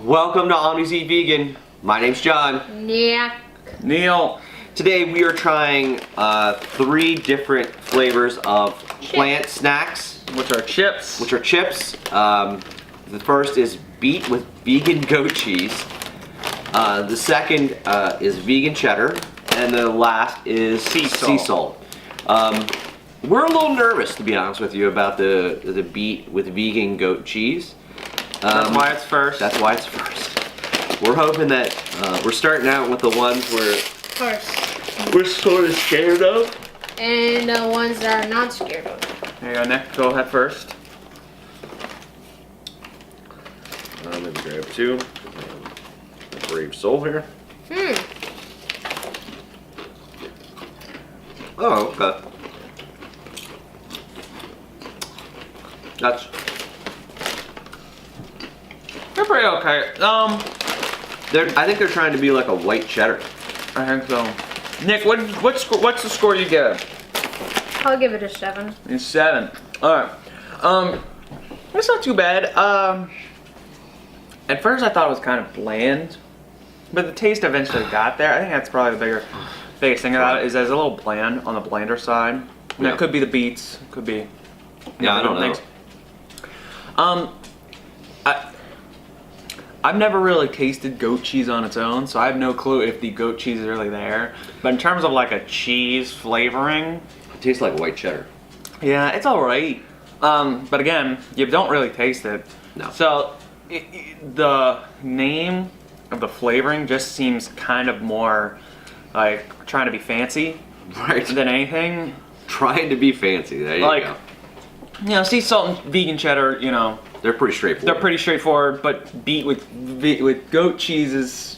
Welcome to Omnis Eat Vegan. My name's John. Yeah. Neil. Today we are trying 3 different flavors of plant snacks. Which are chips. The first is beet with vegan goat cheese. The second is vegan cheddar. And the last is sea salt. We're a little nervous, to be honest with you, about the beet with vegan goat cheese. That's why it's first. That's why it's first. We're hoping that we're starting out with the ones we're sort of scared of. And the ones that are not scared of. There you go, Nick. Go ahead first. I'm gonna grab 2. A brave soul here. Oh, okay. They're pretty okay. I think they're trying to be like a white cheddar. I think so. Nick, what's the score you give it? I'll give it a 7. It's 7. Alright. It's not too bad. At first I thought it was kind of bland, but the taste eventually got there. I think that's probably the biggest thing about it is there's a little bland on the blander side. And that could be the beets, could be. Yeah, I don't know. I've never really tasted goat cheese on its own, so I have no clue if the goat cheese is really there. But in terms of like a cheese flavoring, It tastes like white cheddar. yeah, it's all right. But again, you don't really taste it. No. So the name of the flavoring just seems kind of more like trying to be fancy, Right. than anything. Trying to be fancy. There you go. You know, sea salt and vegan cheddar, you know, They're pretty straightforward. they're pretty straightforward, but beet with goat cheese is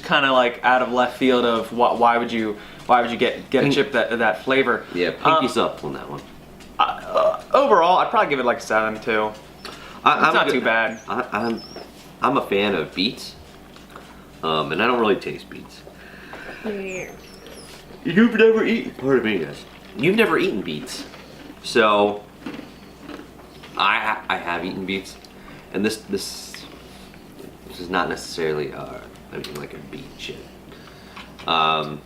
kind of like out of left field of why would you get a chip that flavor? Yeah, pinkies up on that one. Overall, I'd probably give it like a 7 too. It's not too bad. I'm a fan of beets, and I don't really taste beets. Yeah. You've never eaten. Pardon me, guys. You've never eaten beets, so I have eaten beets, and this is not necessarily like a beet chip. I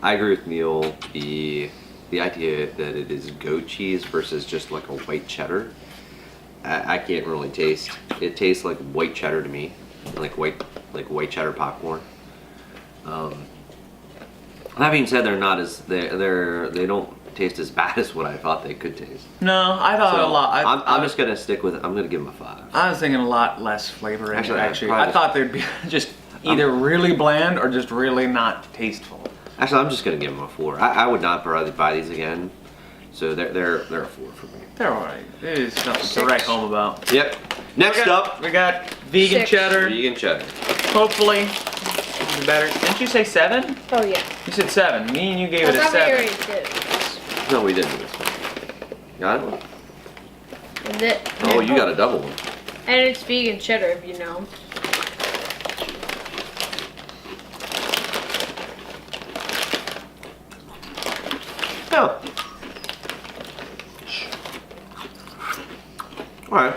agree with Neil. The idea that it is goat cheese versus just like a white cheddar, I can't really taste. It tastes like white cheddar to me, like white cheddar popcorn. That being said, they're not as they don't taste as bad as what I thought they could taste. No, I thought a lot. I'm just gonna stick with it. I'm gonna give them a 5. I was thinking a lot less flavor in it, actually. I probably thought they'd be just either really bland or just really not tasteful. Actually, I'm just gonna give them a 4. I would not probably buy these again. So they're a 4 for me. They're alright. There's nothing to write home about. Yep. Next up, we got vegan 6. cheddar. vegan cheddar. Hopefully, better. Didn't you say 7? Oh, yeah. You said 7. Me and you gave I it a thought we 7. already did. No, we didn't do this one. Got it? And it, Oh, you got a double one. And it's vegan cheddar, if you know. Oh. All right.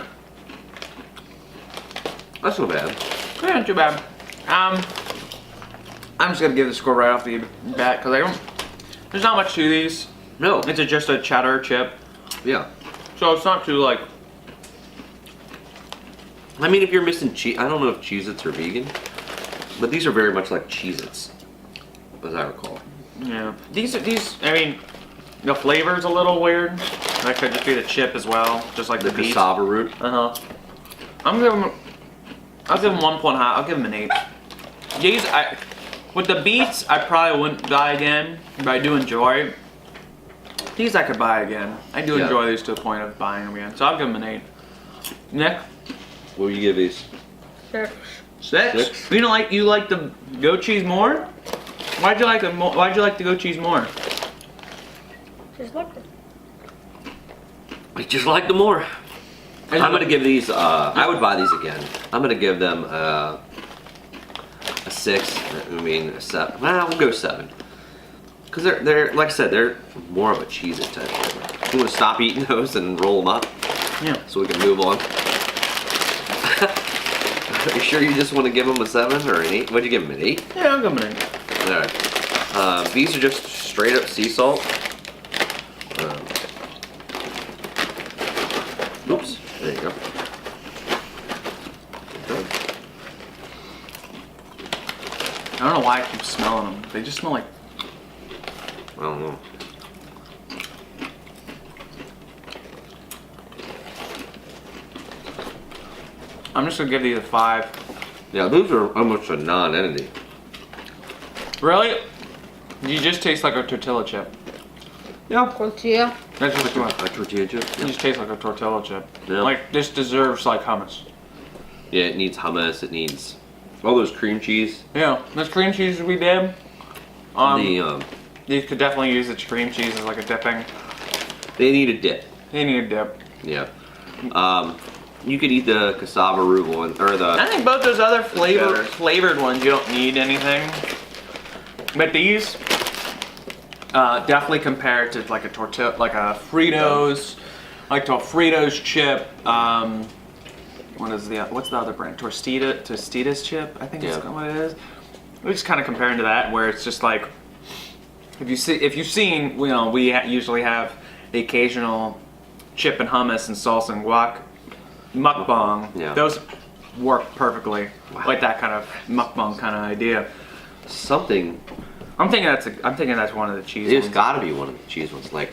That's not bad. Yeah, not too bad. I'm just gonna give the score right off the bat because there's not much to these. No. It's just a cheddar chip, Yeah. so it's not too like. I mean, if you're missing cheese, I don't know if Cheez-Its are vegan, but these are very much like Cheez-Its, as I recall. Yeah, these. I mean, the flavor's a little weird. That could just be the chip as well, just like The the beets. cassava root. I'll give them 1.5. I'll give them an 8. These, with the beets, I probably wouldn't buy again, but I do enjoy. These I could buy again. I do enjoy these to the point of buying them again, so I'll give them an 8. Nick, What will you give these? 6. 6. You like the goat cheese more? Why'd you like the goat cheese more? Just look. I just like them more. I'm gonna give these. I would buy these again. I'm gonna give them a 6. I mean, a 7. Well, we'll go 7. Because they're like I said, they're more of a Cheez-It type flavor. You want to stop eating those and roll them up? Yeah. So we can move on. Are you sure you just want to give them a 7 or an 8? What'd you give them, an 8? Yeah, I'll give them an 8. Alright. These are just straight up sea salt. Oops. There you go. I don't know why I keep smelling them. They just smell like. I don't know. I'm just gonna give these a 5. Yeah, those are almost a non-entity. Really? You just taste like a tortilla chip. Yeah. Tortilla. That's just what you want. A tortilla chip. You just taste like a tortilla chip. Yeah. Like this deserves like hummus. Yeah, it needs hummus. It needs all those cream cheese. Yeah, this cream cheese we did. You could definitely use the cream cheese as like a dipping. They need a dip. You need a dip. Yeah. You could eat the cassava root one or the. I think both those other Better. flavored ones you don't need anything. But these definitely compared to like a tortilla, like a Fritos, like to a Fritos chip. What's the other brand? Tostitas chip, I think is Yeah. what it is. We're just kind of comparing to that, where it's just like if you've seen, we usually have the occasional chip and hummus and salsa and guac mukbang. Yeah. Those work perfectly, like that kind of mukbang kind of idea. Something. I'm thinking that's one of the cheese It's ones. got to be one of the cheese ones. Like.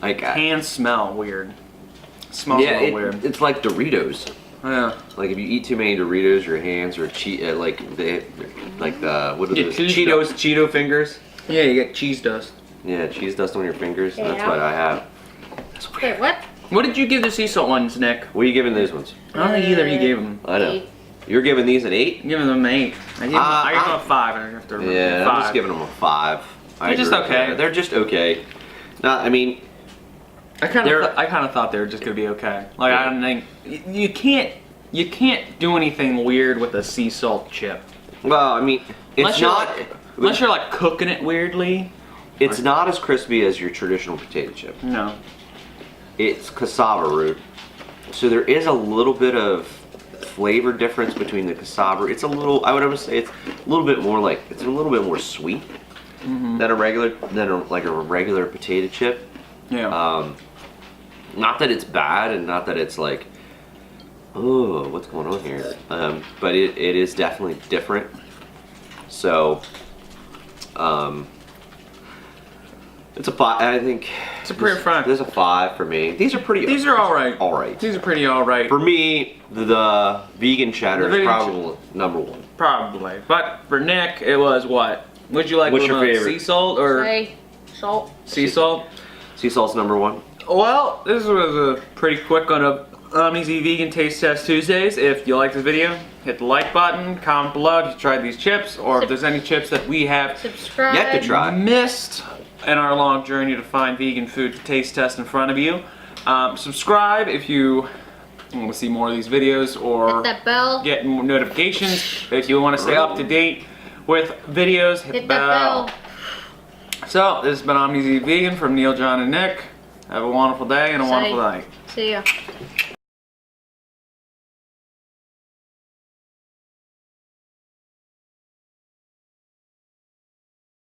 Hands smell weird. Smells Yeah, a little weird. it's like Doritos. Yeah. Like if you eat too many Doritos, your hands are what are Yeah, those? cheese Cheeto fingers. Yeah, you get cheese dust. Yeah, cheese dust on your fingers. That's Yeah. what I have. That's weird. Wait, what? What did you give the sea salt ones, Nick? What are you giving those ones? I don't think either of you gave them. I know. 8. You're giving these an 8? I'm giving them an 8. I gave them a 5. I have to remember. Yeah, 5. I'm just giving them a 5. They're just agree with okay. that. They're just okay. No, I mean, I kind They're- of thought they were just gonna be okay. Like I don't think you can't do anything weird with a sea salt chip. well, I mean, it's Unless you're like cooking it weirdly. it's not as crispy as your traditional potato chip. No. It's cassava root, so there is a little bit of flavor difference between the cassava. It's a little, I would almost say it's a little bit more like, it's a little bit more sweet than a regular potato chip. Yeah. Not that it's bad and not that it's like, oh, what's going on here? But it is definitely different. So, it's a 5. I think It's a pretty fun. There's a 5 for me. These are pretty. These are all right. All right. These are pretty all right. For me, the vegan cheddar The is vegan probably number 1. Probably. But for Nick, it was what? Would you like What's with your a favorite? sea salt or Say salt. sea salt? Sea salt's number 1. Well, this was a pretty quick on a Omnis Vegan Taste Test Tuesdays. If you like this video, hit the like button, comment below if you tried these chips, or if there's any chips that we have Subscribe. Yet to try. missed in our long journey to find vegan food to taste test in front of you. Subscribe if you want to see more of these videos or Hit that bell. get more notifications. If you want to stay up to date with videos, hit the Hit that bell. So, this has been Omnis Vegan from Neil, John, and Nick. Have a wonderful day and a Say- wonderful night. See ya.